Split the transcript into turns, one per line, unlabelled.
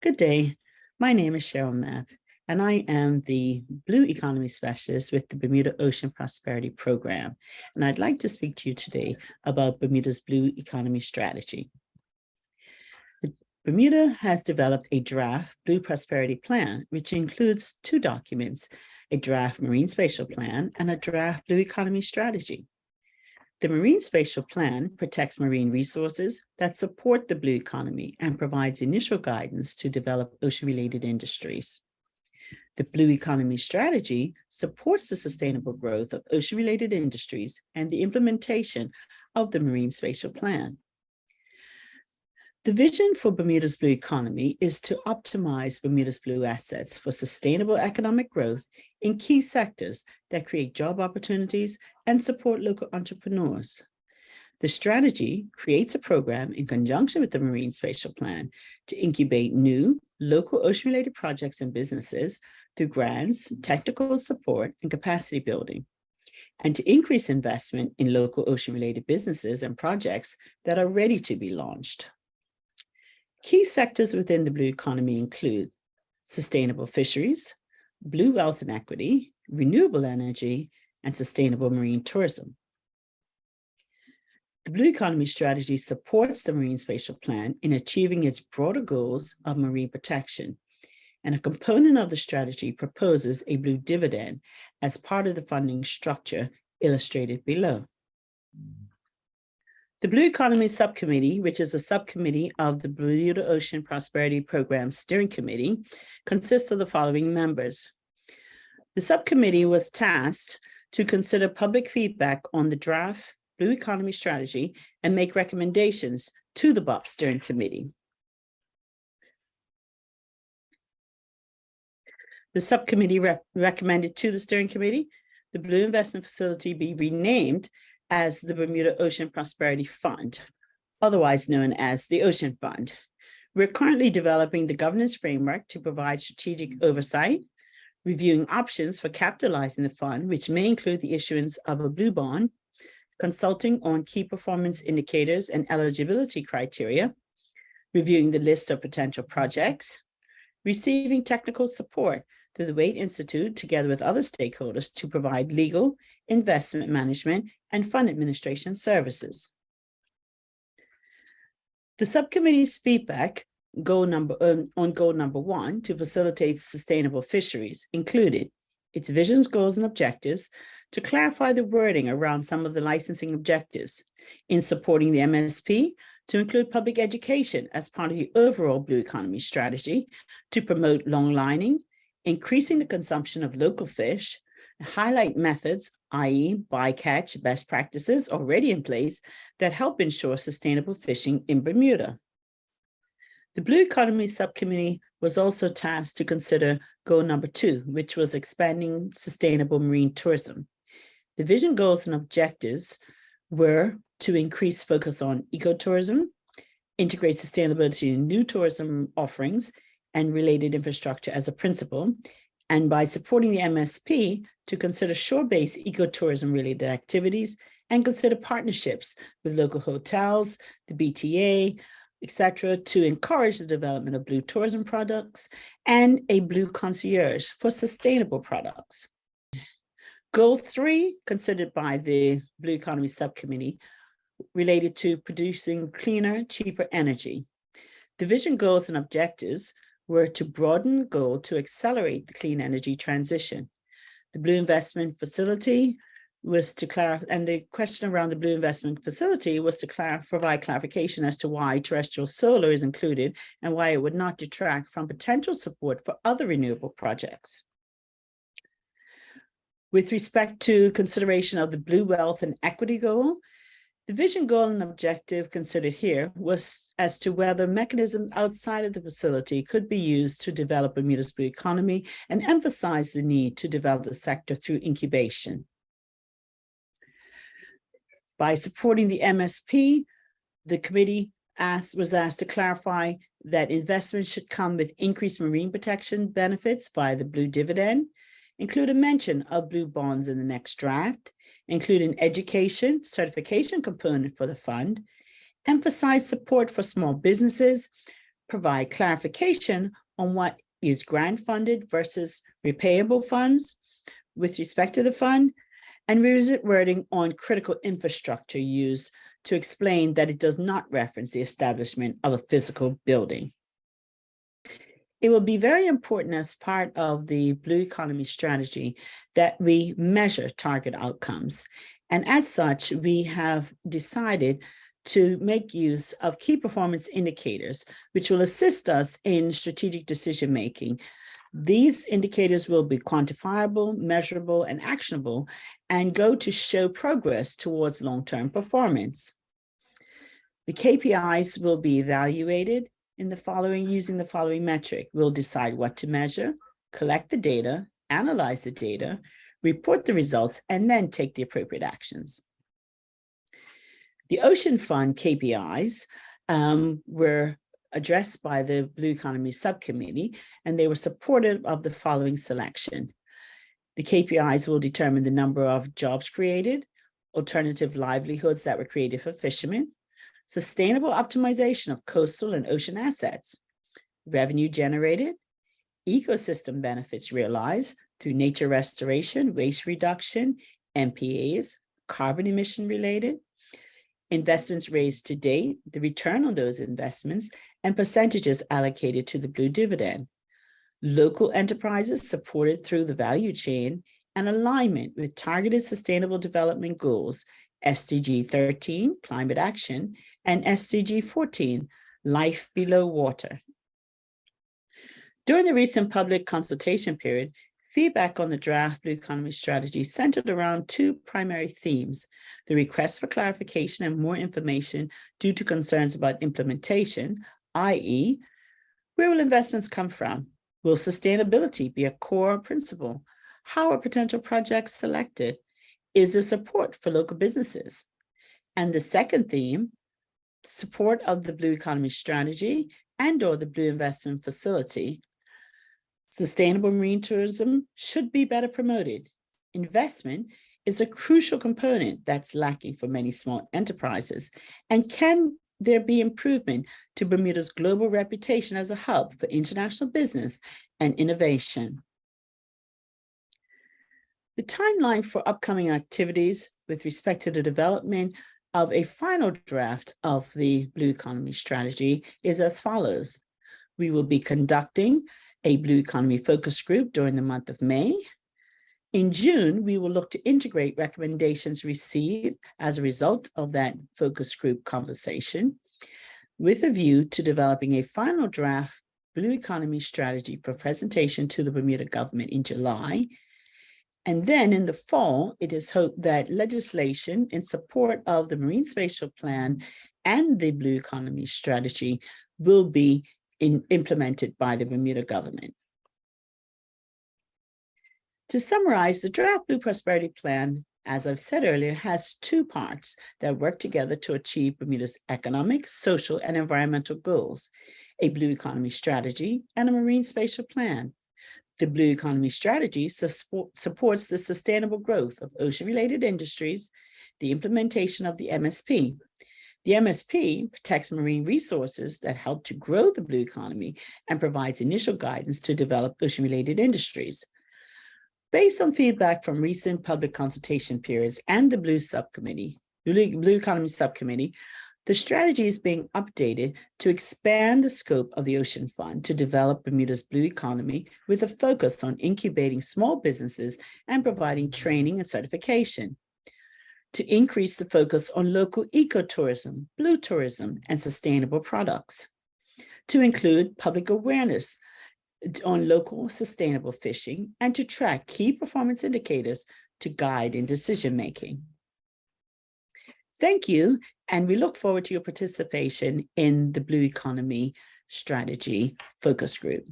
Good day. My name is Cheryl Mapp, and I am the Blue Economy Specialist with the Bermuda Ocean Prosperity Program. And I'd like to speak to you today about Bermuda's Blue Economy Strategy. Bermuda has developed a draft Blue Prosperity Plan, which includes two documents, a draft Marine Spatial Plan and a draft Blue Economy Strategy. The Marine Spatial Plan protects marine resources that support the blue economy and provides initial guidance to develop ocean-related industries. The Blue Economy Strategy supports the sustainable growth of ocean-related industries and the implementation of the Marine Spatial Plan. The vision for Bermuda's blue economy is to optimize Bermuda's blue assets for sustainable economic growth in key sectors that create job opportunities and support local entrepreneurs. The strategy creates a program in conjunction with the Marine Spatial Plan to incubate new local ocean-related projects and businesses through grants, technical support, and capacity building, and to increase investment in local ocean-related businesses and projects that are ready to be launched. Key sectors within the blue economy include sustainable fisheries, blue wealth and equity, renewable energy, and sustainable marine tourism. The Blue Economy Strategy supports the Marine Spatial Plan in achieving its broader goals of marine protection, and a component of the strategy proposes a blue dividend as part of the funding structure illustrated below. The Blue Economy Subcommittee, which is a subcommittee of the Bermuda Ocean Prosperity Program Steering Committee, consists of the following members. The subcommittee was tasked to consider public feedback on the draft Blue Economy Strategy and make recommendations to the BOP Steering Committee. The subcommittee recommended to the Steering Committee the Blue Investment Facility be renamed as the Bermuda Ocean Prosperity Fund, otherwise known as the Ocean Fund. We're currently developing the governance framework to provide strategic oversight, reviewing options for capitalizing the fund, which may include the issuance of a blue bond, consulting on key performance indicators and eligibility criteria, reviewing the list of potential projects, receiving technical support through the Wade Institute together with other stakeholders to provide legal, investment management, and fund administration services. The subcommittee's feedback on goal number 1 to facilitate sustainable fisheries included its visions, goals, and objectives to clarify the wording around some of the licensing objectives in supporting the MSP to include public education as part of the overall Blue Economy Strategy to promote long lining, increasing the consumption of local fish, highlight methods, i.e. bycatch best practices already in place that help ensure sustainable fishing in Bermuda. The Blue Economy Subcommittee was also tasked to consider goal number 2, which was expanding sustainable marine tourism. The vision, goals, and objectives were to increase focus on ecotourism, integrate sustainability in new tourism offerings, and related infrastructure as a principle, and by supporting the MSP to consider shore-based ecotourism-related activities and consider partnerships with local hotels, the BTA, etc., to encourage the development of blue tourism products and a blue concierge for sustainable products. Goal 3, considered by the Blue Economy Subcommittee, related to producing cleaner, cheaper energy. The vision, goals, and objectives were to broaden the goal to accelerate the clean energy transition. The Blue Investment Facility was to clarify, and the question around the Blue Investment Facility was to provide clarification as to why terrestrial solar is included and why it would not detract from potential support for other renewable projects. With respect to consideration of the Blue Wealth and Equity goal, the vision, goal, and objective considered here was as to whether mechanisms outside of the facility could be used to develop Bermuda's blue economy and emphasize the need to develop the sector through incubation. By supporting the MSP, the committee was asked to clarify that investment should come with increased marine protection benefits via the blue dividend, include a mention of blue bonds in the next draft, include an education certification component for the fund, emphasize support for small businesses, provide clarification on what is grant funded versus repayable funds with respect to the fund, and revisit wording on critical infrastructure used to explain that it does not reference the establishment of a physical building. It will be very important as part of the Blue Economy strategy that we measure target outcomes. And as such, we have decided to make use of key performance indicators, which will assist us in strategic decision-making. These indicators will be quantifiable, measurable, and actionable, and go to show progress towards long-term performance. The KPIs will be evaluated using the following metric. We'll decide what to measure, collect the data, analyze the data, report the results, and then take the appropriate actions. The Ocean Fund KPIs were addressed by the Blue Economy Subcommittee, and they were supportive of the following selection. The KPIs will determine the number of jobs created, alternative livelihoods that were created for fishermen, sustainable optimization of coastal and ocean assets, revenue generated, ecosystem benefits realized through nature restoration, waste reduction, MPAs, carbon emission related, investments raised to date, the return on those investments, and percentages allocated to the Blue Dividend, local enterprises supported through the value chain, and alignment with targeted sustainable development goals, SDG 13, climate action, and SDG 14, life below water. During the recent public consultation period, feedback on the draft Blue Economy strategy centered around two primary themes: the request for clarification and more information due to concerns about implementation, i.e., where will investments come from? Will sustainability be a core principle? How are potential projects selected? Is there support for local businesses? And the second theme, support of the Blue Economy strategy and/or the Blue Investment Facility. Sustainable marine tourism should be better promoted. Investment is a crucial component that's lacking for many small enterprises. And can there be improvement to Bermuda's global reputation as a hub for international business and innovation? The timeline for upcoming activities with respect to the development of a final draft of the Blue Economy strategy is as follows. We will be conducting a Blue Economy focus group during the month of May. In June, we will look to integrate recommendations received as a result of that focus group conversation with a view to developing a final draft Blue Economy strategy for presentation to the Bermuda government in July. And then in the fall, it is hoped that legislation in support of the Marine Spatial Plan and the Blue Economy strategy will be implemented by the Bermuda government. To summarize, the draft Blue Prosperity Plan, as I've said earlier, has two parts that work together to achieve Bermuda's economic, social, and environmental goals: a Blue Economy strategy and a Marine Spatial Plan. The Blue Economy strategy supports the sustainable growth of ocean-related industries, the implementation of the MSP. The MSP protects marine resources that help to grow the Blue Economy and provides initial guidance to develop ocean-related industries. Based on feedback from recent public consultation periods and the Blue Economy Subcommittee, the strategy is being updated to expand the scope of the Ocean Fund to develop Bermuda's Blue Economy with a focus on incubating small businesses and providing training and certification, to increase the focus on local ecotourism, blue tourism, and sustainable products, to include public awareness on local sustainable fishing, and to track key performance indicators to guide in decision-making. Thank you, and we look forward to your participation in the Blue Economy Strategy Focus Group.